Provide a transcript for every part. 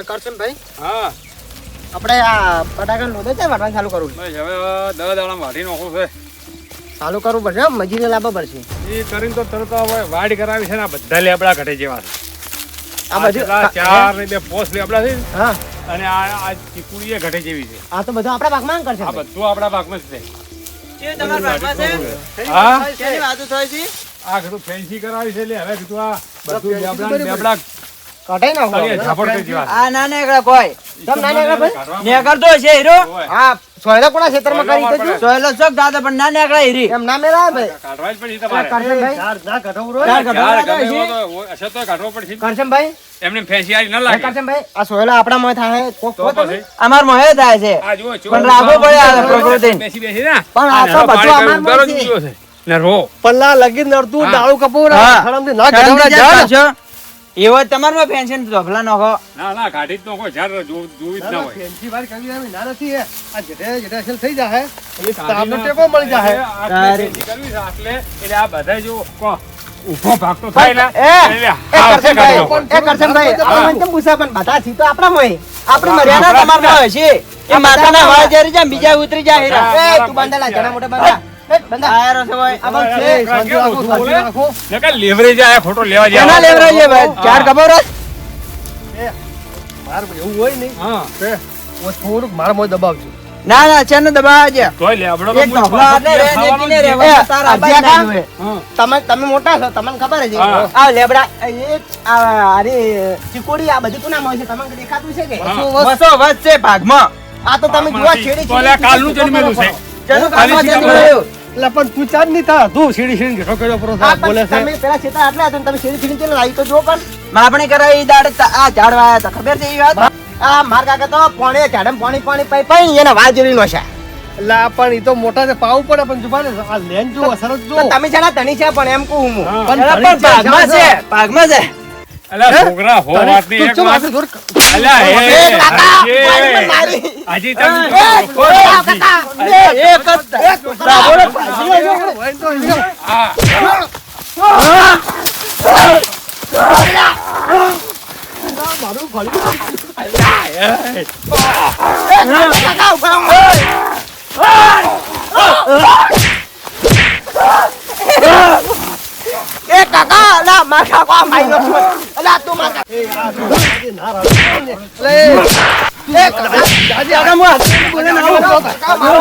કરશે ભાઈ. હા આપણે આ બટાકા લોદે છે વાટવાનું ચાલુ કરવું. બસ હવે 10 દાડા વાઢી નાખું છે. ચાલુ કરવું પડશે હો, મજૂરી લાવવા પડશે. એ કરીને તો તરત હવે વાડ કરાવી છે ને આ બધા લેબડા ઘટે જેવા છે. આ બધું ચાર ને બે પોસ્ટ લેબડા છે હા અને આ ચીકુડી એ ઘટે જેવી છે. આ તો બધું આપણા ભાગમાં કરશે. આ બધું આપણા ભાગમાં જ છે. એ તમારા ભાગમાં છે? હા શેની વાતો થાય છે? આ બધું ફેન્સી કરાવી છે એટલે હવે કીધું આ બધું લેબડા કઢાઈ નાખો. ઝાપડ કરી જેવા છે. આ ના નેકળે કોઈ તમ ના નેકળે ભાઈ? નેકળતો છે હીરો. આ સોયલા કોના ખેતરમાં કરી દેજો. સોયલો ચોક દાદા પણ ના નેકળે હીરી. એમ ના મેલા ભાઈ. કાઢવા જ પડી તમારે. કરશનભાઈ ચાર યાર, કઢાવડા ગમે છે. એવો તો હશે તોય કાઢવો પડશે. કરશનભાઈ એમને ફેન્સી આરી ન લાગે. કરશનભાઈ આ સોયલા આપણા માં થાય કોક તો કો તમે. પછી અમાર મોહે થાય છે. આ જુઓ, પણ રાખવું પડે આ પ્રકૃતિને. બેસી બેસી ના. પણ આ તો અને બધું પાણી અમાર ઉતારો જ માં ઉગ્યો છે. ને રો. પલ્લા લગી નડતું હા. ડાળું કપૂર હા. ખડમથી ના ખડમથી ગઢવડા જ ઝાડ. કરશો. એવો તમારમાં પેન્શન ધોફલા નાખો. ના ના કાઢી જ નો કોઈ ઝાડ જોવી જ ના હોય. ફેન્સી વાર કરવી એમ ના નથી એ. આ જેઠે અસલ થઈ જાય એ તાપનો ટેકો મળી જાય. આટલે ફેન્સી કરવી છે આટલે. એટલે આ બધા જો ઊભો ભાગ તો થાય ને એટલે એ હાવશે કરશનભાઈ કાઢી નાખો. એ કરશનભાઈ આપણે મને કેમ પૂછા પણ બધા છી તો આપણા મોય આપણે મર્યાદા મર્યાદા તમારમાં હશે. એ માતાના વાળ જરી જાય બીજા ઉતરી જાય હીરા. એ તું બંધાલા જણા મોટા બંધા એ બંધા આયરો છે ભાઈ. આ બસ છે શાંતિ રાખો શાંતિ રાખો. નકર લેવરેજ આયા ખોટો લેવા જાય. કેના લેવરા છે ભાઈ? ચાર ખબર જ? માર એવું હોય નહીં હા ઓ થોડુંક મારા મોય દબાવજો. ના ના ચેનો દબાવા છે. તોય લેબડો તો એક મૂળ ધોફલા એટલે રે ખાવાનું ને જ છે. રહેવાનું તાર આબાદ અજ્યા ના કા? જોવે. હા. તમે મોટા છો તમને ખબર છે હા. આ લેબડા એ અરે ચીકોડી આ બધું કોના મોય છે તમને દેખાતું છે કે હા. વસો વચ્ચે ભાગમાં. આ તો તમે જુઓ છેડી તો અલ્યા કાલનું જન્મેલું છે. ચેનું ખાલી કામમાં સીધા જતું રહ્યું. એટલે પણ તું ચાર નહીં થા તું સીડી સીડી ઘેટો કર્યો પરો હા, બોલે છે તમે પેલા છેતા આટલા હતા તમે સીડી સીડી ચેલે લાવી તો જો પણ માપણી કરાવી દાડે આ ઝાડ વાયા હતા ખબર છે એ વાત? આ માર કાકા તો પાણી ઝાડમ પાણી પાણી પાઈ એને વાળ જેવી નો છે એટલે પણ ઈ તો મોટા છે પાવું પડે પણ જુબાને આ લેન જો સરસ જો તો તમે છે તણી છે પણ એમ કહું હું હા. પણ એલા પણ ભાગમાં છે ભાગમાં છે. અલ્યા છોકરા હો વાતની એક વાત. અલ્યા એ કાકા એ મારી પણ મારી હાજી તમે એક જ સાબોળે ભાગી ગયો. હા એ કાકા લા માર કાકા માઈ નો અલા તું માર કાકા એ કાકા જાજી આગળ મો બોલે ના કાકા મારો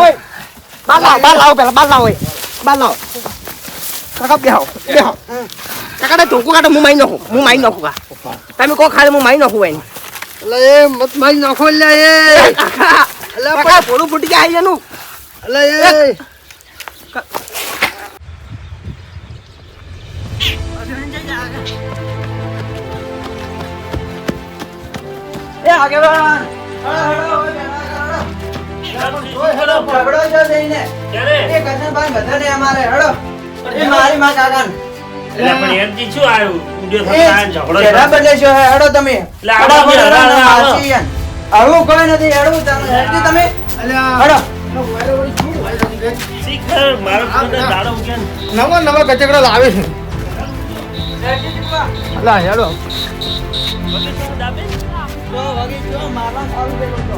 બાર લાવ પેલા બાર લાવ કાકા બેહો કાકા ને ધોકું કાઢો હું માઈ નાખું કા તમે કો ખાલી હું માઈ નાખું એને એટલે એ મત મારી નાખો લે એ કાકા પોળું ફૂટી જાય એનું એટલે એ એ આગેવાન ઝઘડો જો જઈને એ કૃષ્ણભાઈ બધાને અમારે હળો એ મારી માં કાકાને એટલે પણ એમથી શું આવ્યું ઉડ્યો એ થતા ઝઘડો ચહેરા બદલે છો હે હળો તમે એટલે આપણે હળો, જે હળો, હળો, હળો. હાચી યાર. હળવું કોઈ નથી હળવું તમે હેડજી તમે હળો શીખર મારો પોતે દાડો ઉગ્યા ને. નવા નવા ગચકડા લાવે છે હેડજી જીતવા. અલા હેડો વગર શું દાબે? જો વગી જો મારવા સારું પેલું તો.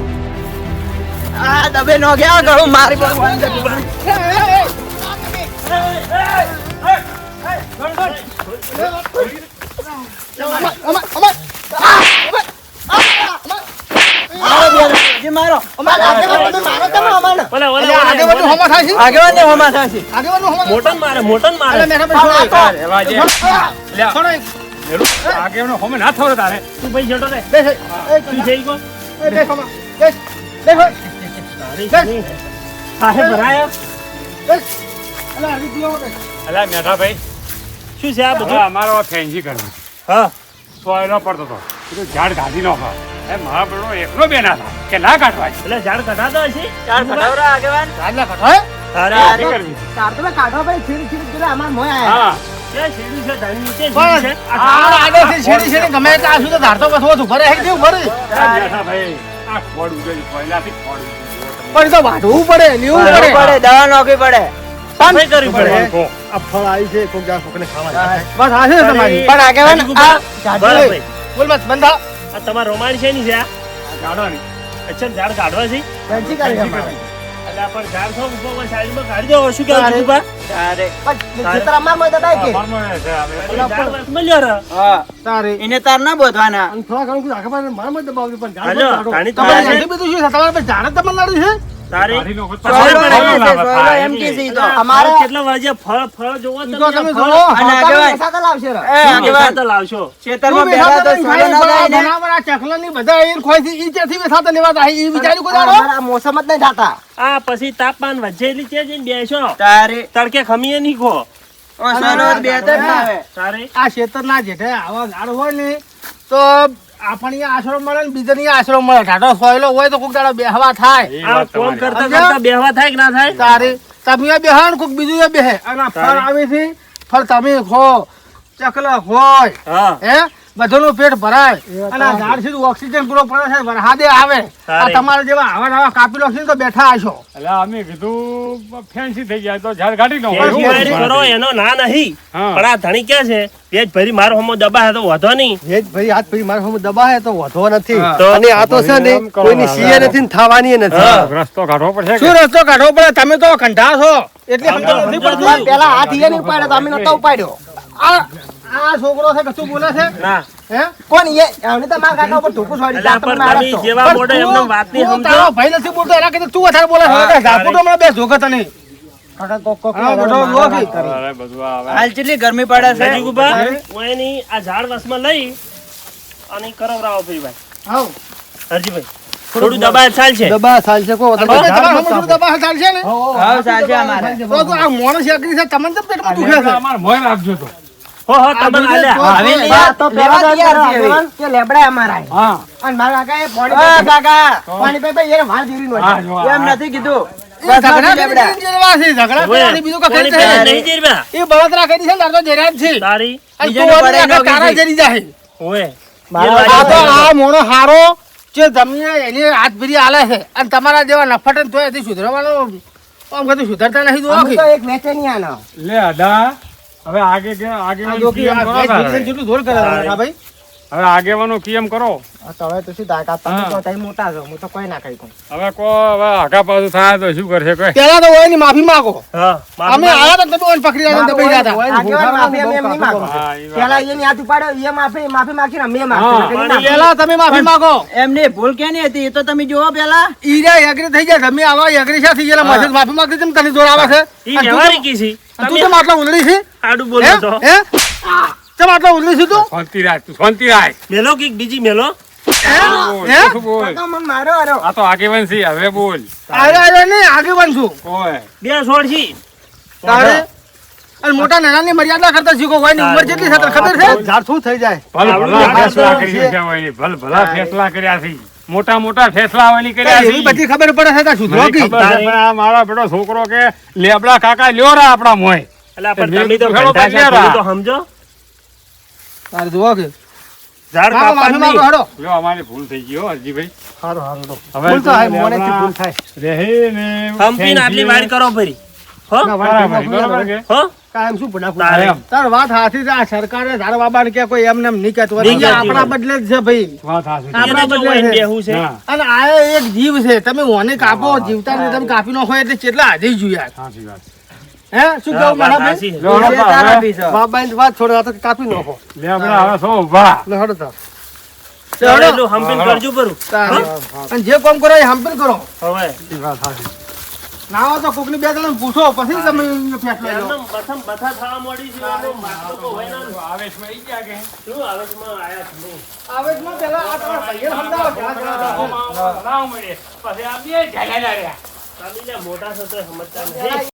આ દબે નો ગયા ગળું મારી પર વાંધો નહીં. જી મારો અમાર આગળ તમે મારો તમે અમાર ઓલા, ઓલા, એટલે આગળ બધું હોમાં થાય છે આગેવાન ને હોમાં થશે. આગળ બધું હોમાં મોટન મારે મોટન મારે અલે મેઠા ભાઈ છોડો. રહેવા દે. અલ્યા છોડો એક. આગેવાનો હોમે ના થવો તારે. તું ભાઈ જતો રે બેસ તું જઈ ગયો એ બેસ હોમાં બેસ બેસ હોય. તારી જમીન. હાથે ભરાયા બેસ અલા આવી ગયો બેસ અલ્યા મેઠાભાઈ શું છે આ હવે બધું? અમારો ફેન્સી કરવું હા સોયલો પડતો હતો કીધું ઝાડ કાઢી નાખો એ મારા બેનો એકલો બે ના થાય કે ના કાઢવા એટલે ઝાડ કઢાતો હશે ચાર ફટાવરા આગેવાન. રાજલા કઠાય તારે કાઢી કરવી કાઢતો કાઢવા ભાઈ છીડી છીડી જોડે અમાર મોય આયા હા ક્યાં સીડી છે ધાણી નીચે પણ સીડી છે આ આગળથી છેડી છેડી ગમે એટલે આ સુધી ધારતો કથવો તું ભરે હે કેવું ભરે મેઠાભાઈ આ ખોડ ઉગેલી પહેલાથી ખોડ ઉગેલી પણ એ તો વાઢવું પડે લેવું કરવું પડે પડે દવા નાખવી પડે. સફાઈ કરવી પડે કહો. આ ફળ આવી છે કોક જા કોકને ખાવા બસ આ છે ને તમારી પણ આગેવાન આ બરાબર. બોલ મત બંધા આ તમારો રોમાણ છે ની છે આ? ગાડવાની અચ્છા ઝાડ કાઢવા છે ફેન્સી કરી અમારે. એટલે આ પણ ઝાડ છો ઉપર કોઈ સાઈડમાં કાઢી દો શું કેવું છું બા તારે પણ ખેતર અમારમાં દબાય કે પરમાનન્ટ છે હવે. ઝાડ વચમાં લ્યો રે. હા તારે એને તાર ના બોધવાના અને થોડા ઘણું કીધું આખા પાસે મારા મત દબાવજો પણ ઝાડ હાલો, પર ઘાણી કાઢો. તમારે તો એટલું બધું શું છે તમારે પાસે ઝાડ જ તમારે નડ્યું છે તારે ગાડીનો કોઈ સોયલો પસાર નહીં ના છે, થાય. સોયલો એમ કે છે ઈ તો. અમારે કેટલા વાગ્યા ફળ જોવો ઈ તો તમે ફળ. જોવો. અને આગેવાન. બેસાતા લાવશે રે. એ શું આગેવાન બેસાતા લાવશો ખેતરમાં બેઠા તો સોયલો ના થાય ને. બરાબર આ ચકલાની બધા ઈ ખોઈથી ઈ ક્યાંથી બેસાતા લેવા થાય ઈ વિચાર્યું કોઈ દાડો? અમારા મોસમ જ નહીં થતા. આ પછી તાપમાન વચ્ચે એટલી છે જઈને બેસો તારે તડકે ખમીએ નહીં ખો ઓ સોયલો બે જ ના આવે. તારે આ ખેતરના જેઠે આવા ઝાડ હોય ને તો આપણને આશરો મળે ને બીજાને આશરો મળે ઢાઢો સોયલો હોય તો કોક દાડો બેહવા થાય એ આ વાત કોમ તમારી. કરતા સમજ્યા? કરતા બેહવા થાય કે ના થાય તારે તમે બેહો ને કોક બીજું એ બેહે અને આ ફળ આવે છે ફળ તમે ખો ચકલા હોય હા હે બધાનું પેટ ભરાય અને આ ઝાડ સીધું ઓક્સિજન પૂરો પડે છે વરસાદે આવે આ તારે. તમારે જેવા આવા કાપી લો તો બેઠા હશો એટલે અમે કીધું ફેન્સી થઈ જાય તો ઝાડ કાઢી લો ફેન્સી વાળી કરો એનો ના નહીં હા. પણ આ ધણી ક્યાં છે પેજ ભરી મારો હમો દબા તો વધો નહીં ભેજ ભાઈ હાથ ભાઈ મારા સામે દબાય તો વધો નથી તો અને આ તો છે ને કોઈની સીએ નથી ને થવાની નથી રસ્તો કાઢવો પડશે કે? શું રસ્તો કાઢવો પડે તમે તો કંઠા છો એટલે સમજો, સમજો નથી સમજો. પડતું. પણ પેલા હાથ ઈએ નહીં ઉપાડ્યો તો અમે નતો ઉપાડ્યો. આ આ છોકરો છે કશું બોલે છે ના હે કોણ ઈએ? એમને તો મારા કાકા ઉપર ધોકું છોડી એટલે દીધા, તમે પણ મારા તમે છો. જેવા પણ બોડે તું- એમને વાત નહીં તું સમજો તારો ભાઈ નથી બોલતો એના કરતા તું વધારે બોલે છે ઝાપુટો હમણાં બે જોગત નહીં કાકા કોક કોક હા, મારા બધો વાત લોભી. કરી. અરે બધું આવે હાલ કેટલી ગરમી પડે છે. હજી ગુબા હું એની આ ઝાડ વસમાં લઈ અને કરવરાવો ફરી ભાઈ આવ હરજીભાઈ થોડું દબાય ચાલશે દબા ચાલશે કો તમે તમારે ઝાડ તમારે થોડું દબા ચાલશે ને હા ચાલશે અમારે. તો તો આ મોણસ એકરી છે તમને તો પેટમાં દુખે છે અમારે મોય રાખજો તો હો હો તમે આ આલ્યા હવે હવે આ તો પેલા લેવા તૈયાર તૈયાર છે હવે. આગેવાન, કે લેબડા અમારા. હા અને મારા કાકાએ ઓ પાણી કાકા પાણી પી પી એને વાળ જીરી હા નોખ્યા. જો એમ આ. નથી કીધું એ ઝઘડા બસ લેબડા. કરીને જેરવા છે, ઝઘડા કરવાની બીજું કઈ કોની છે પેલા નહીં. નહીં જીરવા એ બળતરા કરી છે ને તાર તો જેરા જ છે તારી અને બીજાને તું પડે વળી નોખી તારા છે. જેરી જાય ઓએ મારા આ તો આ મોણો હારો જે જમીને એની હાથ ભીરી આલે છે અને તમારા જેવા નફટ ને તોય એથી સુધરવાનો આમ કદી સુધરતા નથી તો અમે તો એક વેચેની આનો. લે અદા હવે આગેવાનો કિયમ કરો તારે. જેટલું ધોળ કરે હા ભાઈ હવે આગેવાનો કિયમ કરો આ તો હવે તો શું થાય, કાકા તમે હા. તો તઈ મોટા છો, હું તો કોઈ ના કહી કહું. હવે હવે આગા પાછું થાય તો શું કરશે કોઈ પેલા તો ઓયની માફી માંગો હા અમે આયા તો તમે ઓયને પકડી રહ્યા દબાઈ રહ્યા હતા આગેવાન માફી અમે એમ નહીં માંગો. હા, ઈ વાત. પેલા એની હાથ ઉપાડ્યો, એ માફી માંગી ને અમે હા. માફી માંગી. પેલા તમે માફી માંગો એમની ભૂલ ક્યાંની હતી એ તો તમે જુઓ પેલા. ઈરા એગ્રી થઈ જાય તમે આવા એગ્રી શા થઈ ગયેલા માથે માફી માંગતી તેમ તને જોર આવે છે ઈ અને તું વ્યવહારિક છી તો- તું તમે તો માટલા ઉલડી છે આડું હે બોલો છો હે ચમ આટલા ઉલડી છે તું શાંતિ રાખ તું શાંતિ રાખ મેલો કે બીજી મેલો બોલ, હે? શું બોલ કાકા મને મારો હારો. આ તો આગેવાન છે હવે બોલ આરે ને આગેવાન છું કોઈ બે છોડ છી તારે અને મોટા નાનાની મર્યાદા કરતા શીખો હોય ની ઉંમર કેટલી છે તને ખબર છે ઝાડ શું થઈ જાય ભલ આવડું ભલા આ ફેસલા તો કરી નાખ્યા હોય ને, ભલ ભલા ફેસલા કર્યા છે મોટા મોટા ફેસલા હોય કર્યા એવી છે બધી ખબર પડે છે કે સુધરો મને કી ખબર છે, પણ આ મારો બેટો છોકરો કે લેબડા કાકા લ્યો રા આપણા મોય એટલે પણ મેં તમે તો કીધું ઘંટા હેડો છે, બદલ્યા. થોડું તો સમજો તારે જોવો કે ઝાડ માફી કાપવાનું માંગો નહીં. હેડો લ્યો અમારી ભૂલ થઈ ગઈ હો હરજીભાઈ હારું હારું તો હવે ભૂલ તો થાય, તું મોણેથી લેબડા ભૂલ થાય. રહે ને હંપીને આટલી વાર કરો ફરી હો ના, બરાબર બરાબર કે હો કાયમ શું ભૂલા તારે. એમ તાર વાત હાથી છે આ સરકારે ધાર બાબાને કે કોઈ એમને એમ નહીં કહેતું નહીં હોય. કહેતું આપણા હોય. બદલે જ છે ભાઈ વાત હાચી. આપણા એને જો બદલે વહીને છે. બેહું છે હા, અને આ એક જીવ છે તમે ઓને કાપો જીવતા ને તમે કાપી નાખો એટલે કેટલા હાજરી જોઈએ સાચી વાત. હે શું હા, કહું વાત મારા સાચી છે. લ્યો, એ હળો તારા હવે પીછો. બાબાની વાત છોડો આ તો કાપી નાખો લેબડા હવે સો ઊભા. લે હડો તાર. ચાલો, એટલું હંપીને કરજો પરું તાર. અને જે કામ કરો એ હંપીને કરો હવે ઈ વાત હાચી. ના હોય તો કોકની બે જણાને પૂછો પછી તમે ફેસલો લો એમનેમ પ્રથમ બથા થવા મળી છે એનો માટલો તો હોય ના. આવેશમાં ઈ ગયા કે શું આવેશમાં આયા તમે? આવેશમાં પેલા આ તમારા ભાઈને સમજાવો કે આ જણા લાવ મળીએ. પછી આ બે ઝાલા રહ્યા. તમે લ્યા મોટા છો તો સમજતા નથી